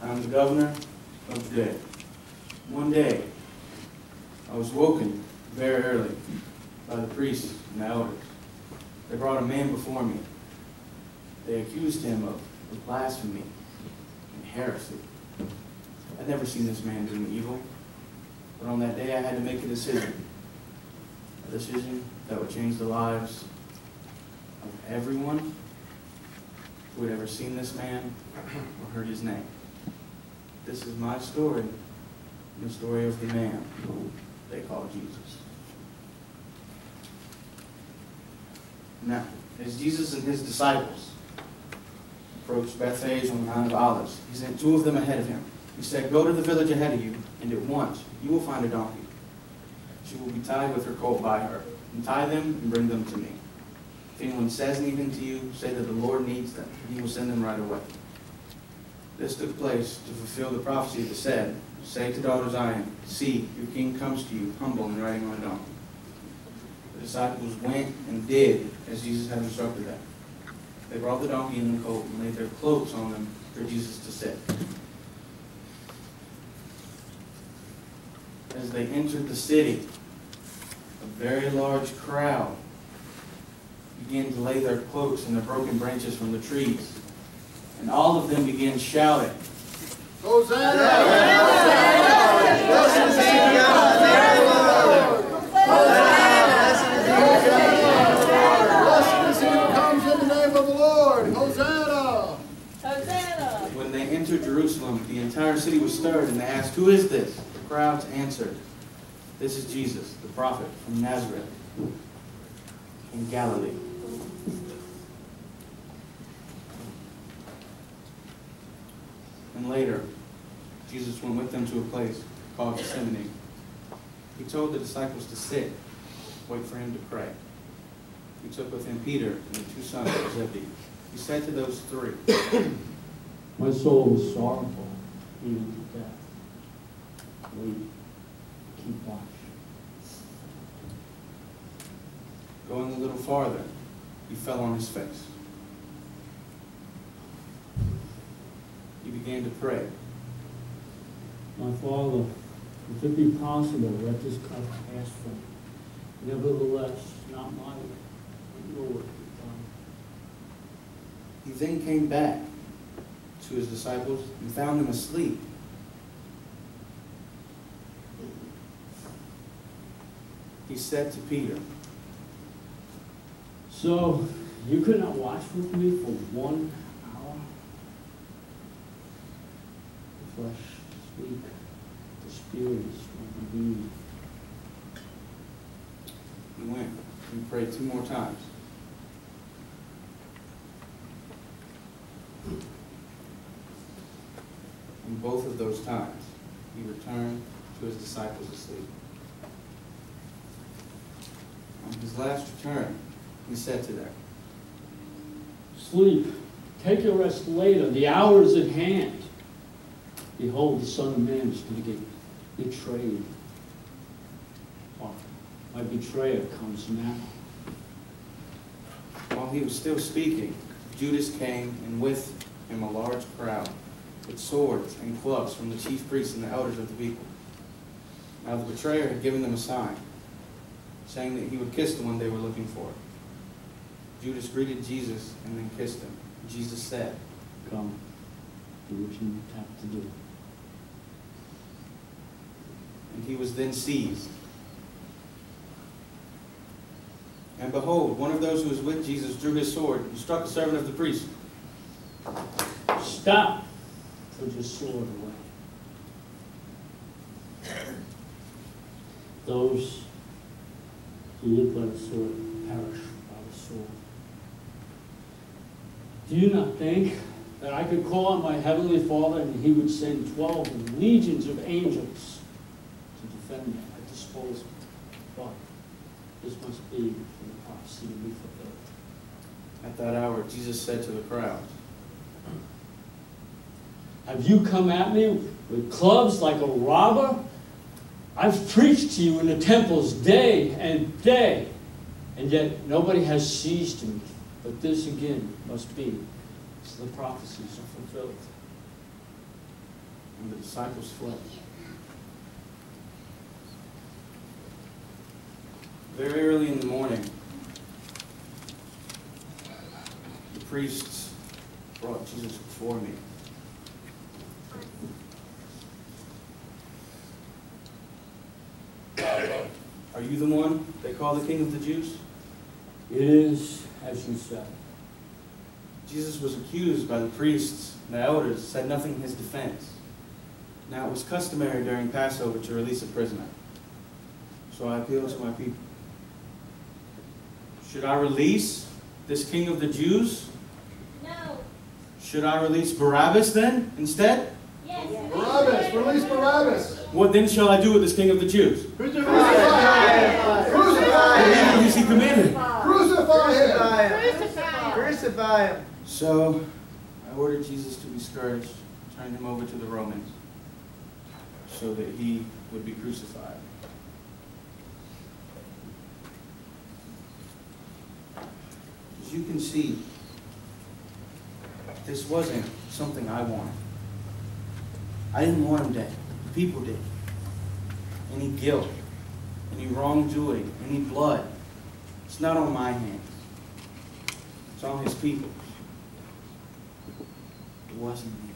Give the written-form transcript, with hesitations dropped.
I am the governor of the dead. One day, I was woken very early by the priests and the elders. They brought a man before me. They accused him of blasphemy and heresy. I'd never seen this man doing evil, but on that day I had to make a decision that would change the lives of everyone who had ever seen this man or heard his name. This is my story, the story of the man they call Jesus. Now, as Jesus and his disciples approached Bethphage on the Mount of Olives, he sent two of them ahead of him. He said, "Go to the village ahead of you, and at once you will find a donkey. She will be tied with her colt by her. Untie them and bring them to me. If anyone says anything to you, say that the Lord needs them, and he will send them right away." This took place to fulfill the prophecy that said, "Say to daughter Zion, see, your king comes to you, humble and riding on a donkey." The disciples went and did as Jesus had instructed them. They brought the donkey and the colt and laid their cloaks on them for Jesus to sit. As they entered the city, a very large crowd began to lay their cloaks in the broken branches from the trees. And all of them began shouting, "Hosanna! Hosanna! Blessed is he who comes in the name of the Lord! Hosanna! Blessed is he who comes in the name of the Lord! Hosanna! Hosanna!" When they entered Jerusalem, the entire city was stirred, and they asked, "Who is this?" The crowds answered, "This is Jesus, the prophet from Nazareth in Galilee." And later, Jesus went with them to a place called Gethsemane. He told the disciples to sit, wait for him to pray. He took with him Peter and the two sons of Zebedee. He said to those three, "My soul is sorrowful, even to death. Wait, keep watch." Going a little farther, he fell on his face. He began to pray. "My Father, if it be possible, let this cup pass from me. Nevertheless, not my will, but your will be done." He then came back to his disciples and found them asleep. He said to Peter, "So, you could not watch with me for 1 hour? The flesh is weak, the spirit is strong indeed." he went and prayed 2 more times. And both of those times, he returned to his disciples asleep. On his last return, he said to them, "Sleep, take your rest later, the hour is at hand. Behold, the Son of Man is going to get betrayed. Oh, my betrayer comes now." While he was still speaking, Judas came, and with him a large crowd, with swords and clubs from the chief priests and the elders of the people. Now the betrayer had given them a sign, saying that he would kiss the one they were looking for. Judas greeted Jesus and then kissed him. Jesus said, "Come, do what you have to do." and he was then seized. And behold, one of those who was with Jesus drew his sword and struck a servant of the priest. "Stop! Put your sword away. Those who live by the sword perish by the sword. Do you not think that I could call on my heavenly Father and he would send 12 legions of angels to defend me at my disposal? But this must be for the prophecy to be fulfilled." At that hour, Jesus said to the crowd, "Have you come at me with clubs like a robber? I've preached to you in the temples day and day, and yet nobody has seized me. But this again must be so the prophecies are fulfilled." And the disciples fled. Very early in the morning, the priests brought Jesus before me. Are you the one they call the King of the Jews? It is as you said. Jesus was accused by the priests, and the elders said nothing in his defense. Now it was customary during Passover to release a prisoner. So I appeal to my people. Should I release this King of the Jews? No. Should I release Barabbas then instead? Yes. Barabbas, release Barabbas. What then shall I do with this King of the Jews? Crucify him. Crucify What him. evil has he committed? Crucify him. Crucify. Crucify him. So I ordered Jesus to be scourged, turned him over to the Romans, so that he would be crucified. As you can see, this wasn't something I wanted. I didn't want him dead. The people did. Any guilt, any wrongdoing, any blood, it's not on my hands. It's on his people's. It wasn't me.